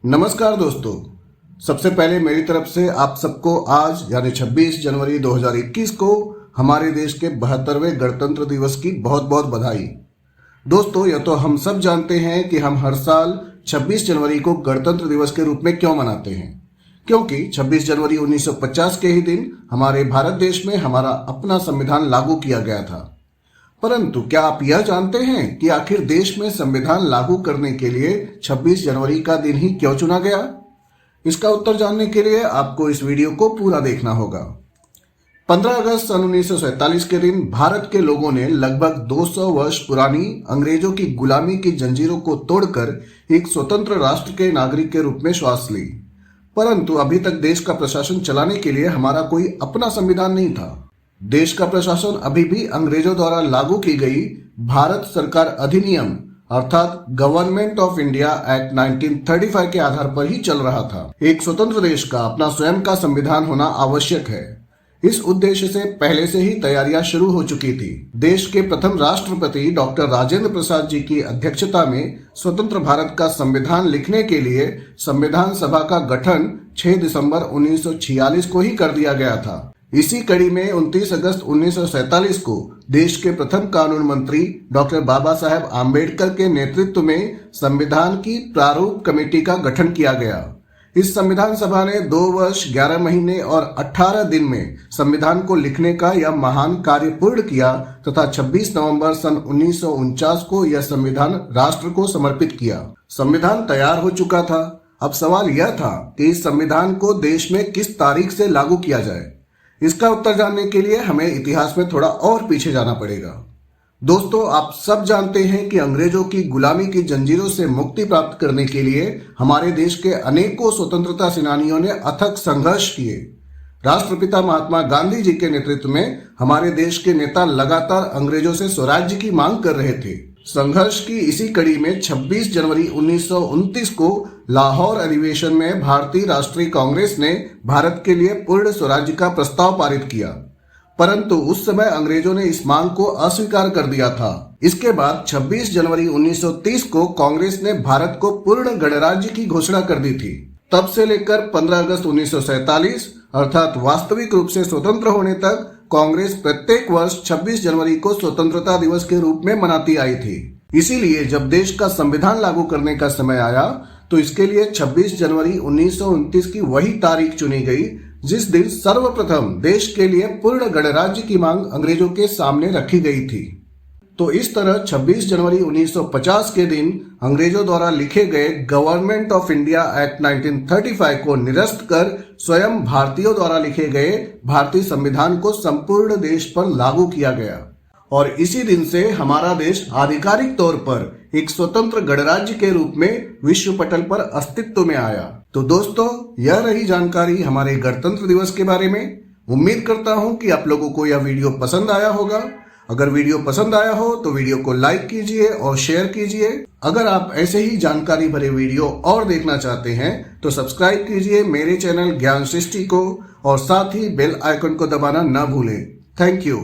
नमस्कार दोस्तों, सबसे पहले मेरी तरफ से आप सबको आज यानी 26 जनवरी 2021 को हमारे देश के 72वें गणतंत्र दिवस की बहुत बहुत बधाई। दोस्तों, यह तो हम सब जानते हैं कि हम हर साल 26 जनवरी को गणतंत्र दिवस के रूप में क्यों मनाते हैं, क्योंकि 26 जनवरी 1950 के ही दिन हमारे भारत देश में हमारा अपना संविधान लागू किया गया था। परंतु क्या आप यह जानते हैं कि आखिर देश में संविधान लागू करने के लिए 26 जनवरी का दिन ही क्यों चुना गया? इसका उत्तर जानने के लिए आपको इस वीडियो को पूरा देखना होगा। 15 अगस्त सन 1947 के दिन भारत के लोगों ने लगभग 200 वर्ष पुरानी अंग्रेजों की गुलामी की जंजीरों को तोड़कर एक स्वतंत्र राष्ट्र के नागरिक के रूप में श्वास ली। परंतु अभी तक देश का प्रशासन चलाने के लिए हमारा कोई अपना संविधान नहीं था। देश का प्रशासन अभी भी अंग्रेजों द्वारा लागू की गई भारत सरकार अधिनियम अर्थात गवर्नमेंट ऑफ इंडिया एक्ट 1935 के आधार पर ही चल रहा था। एक स्वतंत्र देश का अपना स्वयं का संविधान होना आवश्यक है। इस उद्देश्य से पहले से ही तैयारियां शुरू हो चुकी थी। देश के प्रथम राष्ट्रपति डॉक्टर राजेंद्र प्रसाद जी की अध्यक्षता में स्वतंत्र भारत का संविधान लिखने के लिए संविधान सभा का गठन 6 दिसंबर 1946 को ही कर दिया गया था। इसी कड़ी में 29 अगस्त 1947 को देश के प्रथम कानून मंत्री डॉक्टर बाबा साहेब आम्बेडकर के नेतृत्व में संविधान की प्रारूप कमेटी का गठन किया गया। इस संविधान सभा ने 2 वर्ष 11 महीने और 18 दिन में संविधान को लिखने का यह महान कार्य पूर्ण किया तथा 26 नवंबर सन 1949 को यह संविधान राष्ट्र को समर्पित किया। संविधान तैयार हो चुका था। अब सवाल यह था कि इस संविधान को देश में किस तारीख से लागू किया जाए। इसका उत्तर जानने के लिए हमें इतिहास में थोड़ा और पीछे जाना पड़ेगा। दोस्तों, आप सब जानते हैं कि अंग्रेजों की गुलामी की जंजीरों से मुक्ति प्राप्त करने के लिए हमारे देश के अनेकों स्वतंत्रता सेनानियों ने अथक संघर्ष किए। राष्ट्रपिता महात्मा गांधी जी के नेतृत्व में हमारे देश के नेता लगातार अंग्रेजों से स्वराज्य की मांग कर रहे थे। संघर्ष की इसी कड़ी में 26 जनवरी 1929 को लाहौर अधिवेशन में भारतीय राष्ट्रीय कांग्रेस ने भारत के लिए पूर्ण स्वराज्य का प्रस्ताव पारित किया। परंतु उस समय अंग्रेजों ने इस मांग को अस्वीकार कर दिया था। इसके बाद 26 जनवरी 1930 को कांग्रेस ने भारत को पूर्ण गणराज्य की घोषणा कर दी थी। तब से लेकर 15 अगस्त 1947 अर्थात वास्तविक रूप से स्वतंत्र होने तक कांग्रेस प्रत्येक वर्ष 26 जनवरी को स्वतंत्रता दिवस के रूप में मनाती आई थी। इसीलिए जब देश का संविधान लागू करने का समय आया तो इसके लिए 26 जनवरी 1929 की वही तारीख चुनी गई जिस दिन सर्वप्रथम देश के लिए पूर्ण गणराज्य की मांग अंग्रेजों के सामने रखी गई थी। तो इस तरह 26 जनवरी 1950 के दिन अंग्रेजों द्वारा लिखे गए गवर्नमेंट ऑफ इंडिया एक्ट 1935 को निरस्त कर स्वयं भारतीयों द्वारा लिखे गए भारतीय संविधान को संपूर्ण देश पर लागू किया गया और इसी दिन से हमारा देश आधिकारिक तौर पर एक स्वतंत्र गणराज्य के रूप में विश्व पटल पर अस्तित्व में आया। तो दोस्तों, यह रही जानकारी हमारे गणतंत्र दिवस के बारे में। उम्मीद करता हूं कि आप लोगों को यह वीडियो पसंद आया होगा। अगर वीडियो पसंद आया हो तो वीडियो को लाइक कीजिए और शेयर कीजिए। अगर आप ऐसे ही जानकारी भरे वीडियो और देखना चाहते हैं तो सब्सक्राइब कीजिए मेरे चैनल ज्ञान सृष्टि को और साथ ही बेल आइकन को दबाना ना भूलें। Thank you.